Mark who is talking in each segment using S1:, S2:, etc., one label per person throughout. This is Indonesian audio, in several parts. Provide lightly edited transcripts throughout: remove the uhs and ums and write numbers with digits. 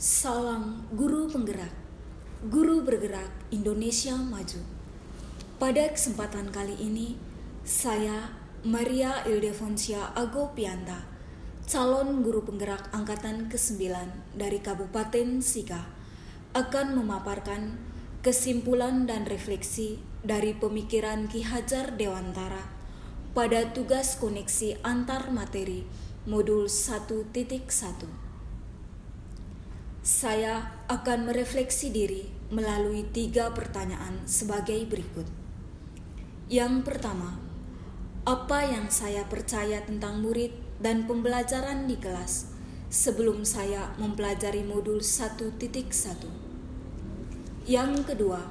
S1: Salam Guru Penggerak, Guru Bergerak Indonesia Maju. Pada kesempatan kali ini, saya Maria Ildefonsia Agopianta, calon Guru Penggerak Angkatan ke-9 dari Kabupaten Sika, akan memaparkan kesimpulan dan refleksi dari pemikiran Ki Hajar Dewantara pada tugas koneksi antar materi modul 1.1. Saya akan merefleksi diri melalui 3 pertanyaan sebagai berikut. Yang pertama, apa yang saya percaya tentang murid dan pembelajaran di kelas sebelum saya mempelajari modul 1.1? Yang kedua,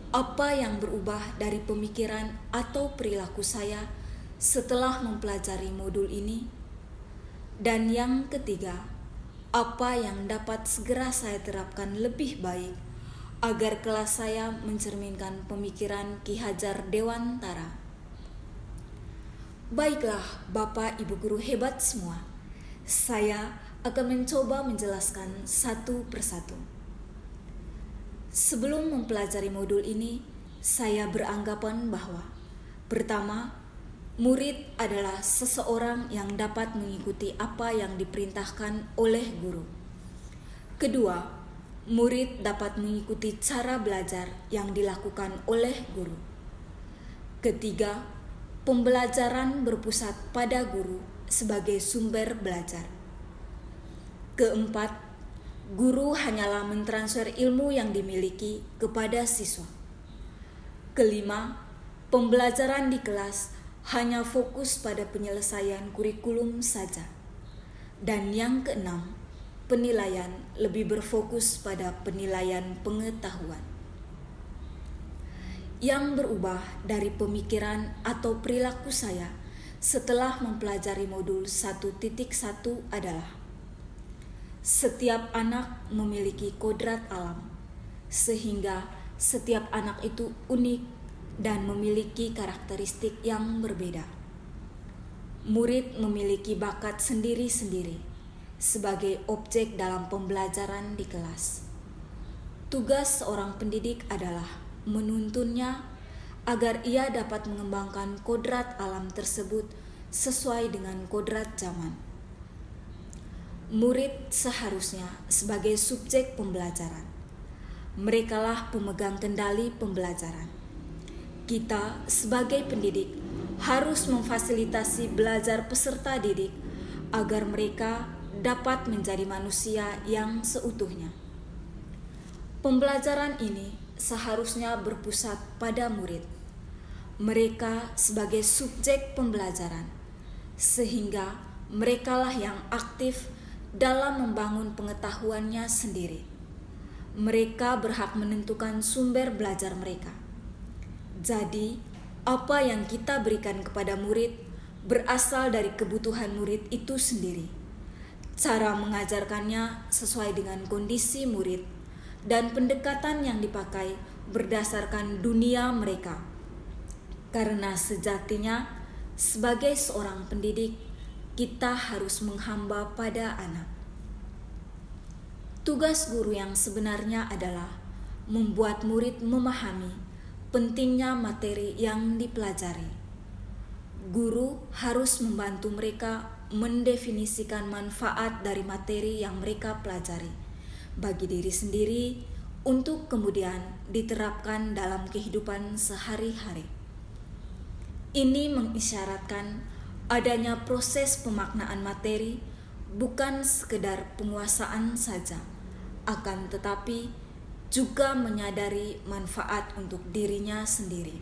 S1: apa yang berubah dari pemikiran atau perilaku saya setelah mempelajari modul ini? Dan yang ketiga, apa yang dapat segera saya terapkan lebih baik agar kelas saya mencerminkan pemikiran Ki Hajar Dewantara. Baiklah Bapak Ibu Guru hebat semua, saya akan mencoba menjelaskan satu persatu. Sebelum mempelajari modul ini, saya beranggapan bahwa pertama, murid adalah seseorang yang dapat mengikuti apa yang diperintahkan oleh guru. Kedua, murid dapat mengikuti cara belajar yang dilakukan oleh guru. Ketiga, pembelajaran berpusat pada guru sebagai sumber belajar. Keempat, guru hanyalah mentransfer ilmu yang dimiliki kepada siswa. Kelima, pembelajaran di kelas hanya fokus pada penyelesaian kurikulum saja. Dan yang keenam, penilaian lebih berfokus pada penilaian pengetahuan. Yang berubah dari pemikiran atau perilaku saya setelah mempelajari modul 1.1 adalah setiap anak memiliki kodrat alam, sehingga setiap anak itu unik dan memiliki karakteristik yang berbeda. Murid memiliki bakat sendiri-sendiri sebagai objek dalam pembelajaran di kelas. Tugas seorang pendidik adalah menuntunnya agar ia dapat mengembangkan kodrat alam tersebut sesuai dengan kodrat zaman. Murid seharusnya sebagai subjek pembelajaran. Merekalah pemegang kendali pembelajaran. Kita sebagai pendidik harus memfasilitasi belajar peserta didik agar mereka dapat menjadi manusia yang seutuhnya. Pembelajaran ini seharusnya berpusat pada murid. Mereka sebagai subjek pembelajaran, sehingga merekalah yang aktif dalam membangun pengetahuannya sendiri. Mereka berhak menentukan sumber belajar mereka. Jadi, apa yang kita berikan kepada murid berasal dari kebutuhan murid itu sendiri. Cara mengajarkannya sesuai dengan kondisi murid dan pendekatan yang dipakai berdasarkan dunia mereka. Karena sejatinya, sebagai seorang pendidik, kita harus menghamba pada anak. Tugas guru yang sebenarnya adalah membuat murid memahami pentingnya materi yang dipelajari. Guru harus membantu mereka mendefinisikan manfaat dari materi yang mereka pelajari bagi diri sendiri untuk kemudian diterapkan dalam kehidupan sehari-hari. Ini mengisyaratkan adanya proses pemaknaan materi bukan sekedar penguasaan saja, akan tetapi juga menyadari manfaat untuk dirinya sendiri.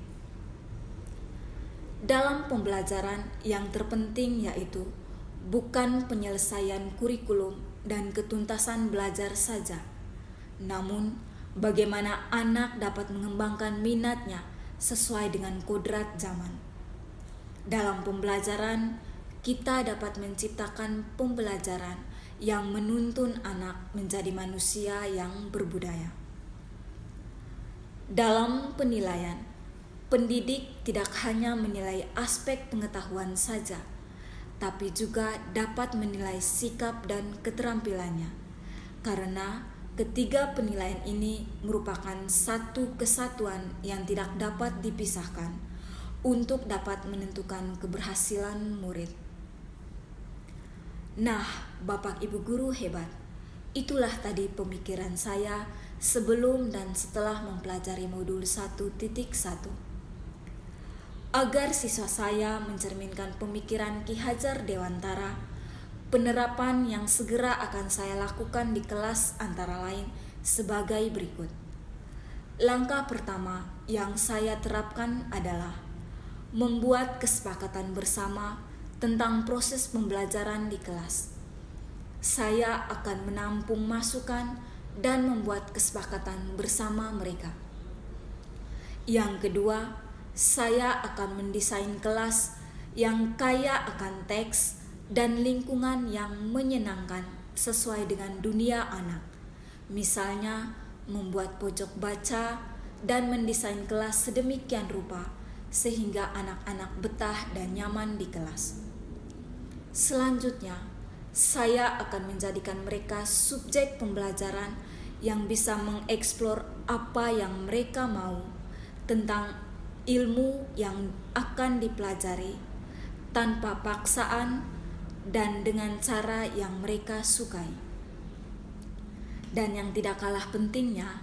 S1: Dalam pembelajaran yang terpenting yaitu bukan penyelesaian kurikulum dan ketuntasan belajar saja, namun bagaimana anak dapat mengembangkan minatnya sesuai dengan kodrat zaman. Dalam pembelajaran, kita dapat menciptakan pembelajaran yang menuntun anak menjadi manusia yang berbudaya. Dalam penilaian, pendidik tidak hanya menilai aspek pengetahuan saja, tapi juga dapat menilai sikap dan keterampilannya, karena ketiga penilaian ini merupakan satu kesatuan yang tidak dapat dipisahkan untuk dapat menentukan keberhasilan murid. Nah, Bapak Ibu guru hebat, itulah tadi pemikiran saya sebelum dan setelah mempelajari modul 1.1. Agar siswa saya mencerminkan pemikiran Ki Hajar Dewantara, penerapan yang segera akan saya lakukan di kelas antara lain sebagai berikut. Langkah pertama yang saya terapkan adalah membuat kesepakatan bersama tentang proses pembelajaran di kelas. Saya akan menampung masukan dan membuat kesepakatan bersama mereka. Yang kedua, saya akan mendesain kelas yang kaya akan teks dan lingkungan yang menyenangkan sesuai dengan dunia anak. Misalnya, membuat pojok baca dan mendesain kelas sedemikian rupa sehingga anak-anak betah dan nyaman di kelas. Selanjutnya, saya akan menjadikan mereka subjek pembelajaran yang bisa mengeksplor apa yang mereka mau tentang ilmu yang akan dipelajari tanpa paksaan dan dengan cara yang mereka sukai. Dan yang tidak kalah pentingnya,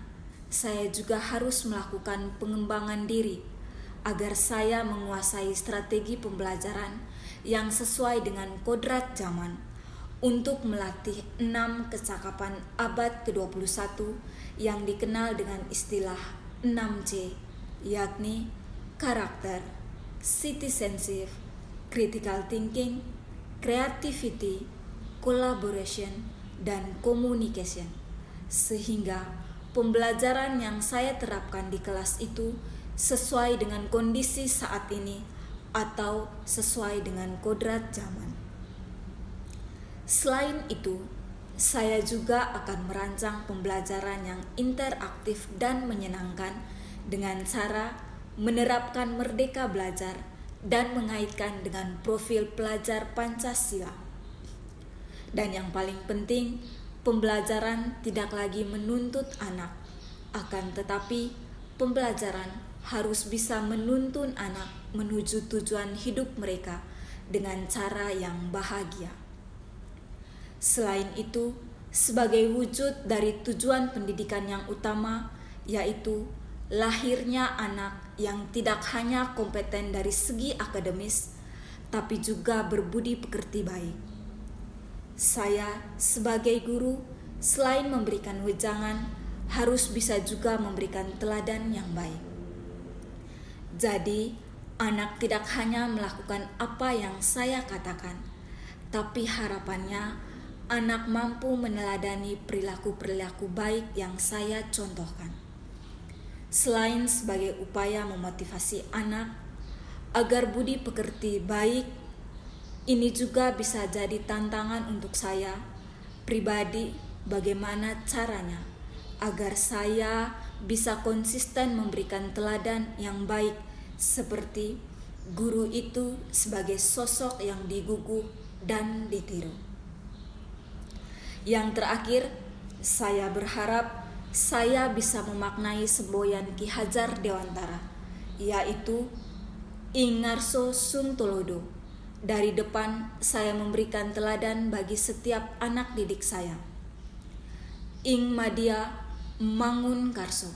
S1: saya juga harus melakukan pengembangan diri agar saya menguasai strategi pembelajaran yang sesuai dengan kodrat zaman untuk melatih 6 kecakapan abad ke-21 yang dikenal dengan istilah 6C, yakni karakter, citizenship, critical thinking, creativity, collaboration, dan communication. Sehingga pembelajaran yang saya terapkan di kelas itu sesuai dengan kondisi saat ini atau sesuai dengan kodrat zaman. Selain itu, saya juga akan merancang pembelajaran yang interaktif dan menyenangkan dengan cara menerapkan merdeka belajar dan mengaitkan dengan profil pelajar Pancasila. Dan yang paling penting, pembelajaran tidak lagi menuntut anak, akan tetapi pembelajaran harus bisa menuntun anak menuju tujuan hidup mereka dengan cara yang bahagia. Selain itu, sebagai wujud dari tujuan pendidikan yang utama, yaitu lahirnya anak yang tidak hanya kompeten dari segi akademis, tapi juga berbudi pekerti baik. Saya sebagai guru, selain memberikan wejangan, harus bisa juga memberikan teladan yang baik. Jadi, anak tidak hanya melakukan apa yang saya katakan, tapi harapannya anak mampu meneladani perilaku-perilaku baik yang saya contohkan. Selain sebagai upaya memotivasi anak agar budi pekerti baik, ini juga bisa jadi tantangan untuk saya pribadi bagaimana caranya agar saya bisa konsisten memberikan teladan yang baik seperti guru itu sebagai sosok yang digugu dan ditiru. Yang terakhir, saya berharap saya bisa memaknai semboyan Ki Hajar Dewantara, yaitu Ing Ngarso Suntolodo. Dari depan, saya memberikan teladan bagi setiap anak didik saya. Ing Madya Mangun Karso.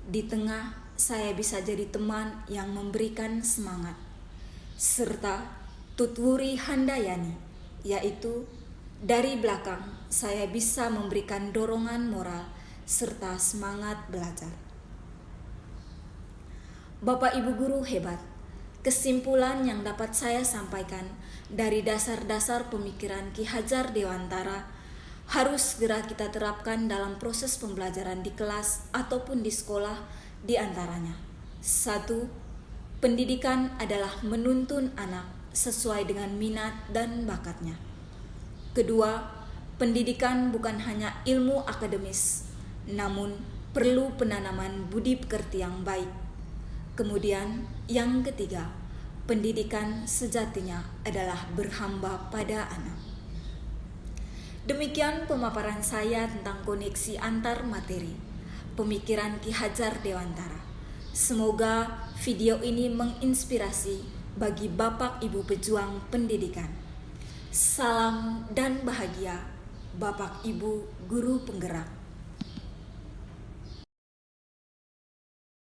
S1: Di tengah, saya bisa jadi teman yang memberikan semangat. Serta Tutwuri Handayani, yaitu dari belakang, saya bisa memberikan dorongan moral serta semangat belajar. Bapak Ibu guru hebat, kesimpulan yang dapat saya sampaikan dari dasar-dasar pemikiran Ki Hajar Dewantara harus segera kita terapkan dalam proses pembelajaran di kelas ataupun di sekolah, di antaranya. 1. Pendidikan adalah menuntun anak sesuai dengan minat dan bakatnya. 2. Pendidikan bukan hanya ilmu akademis, namun perlu penanaman budi pekerti yang baik. Kemudian yang ketiga, pendidikan sejatinya adalah berhamba pada anak. Demikian pemaparan saya tentang koneksi antar materi, pemikiran Ki Hajar Dewantara. Semoga video ini menginspirasi bagi Bapak Ibu pejuang pendidikan. Salam dan bahagia, Bapak Ibu guru penggerak.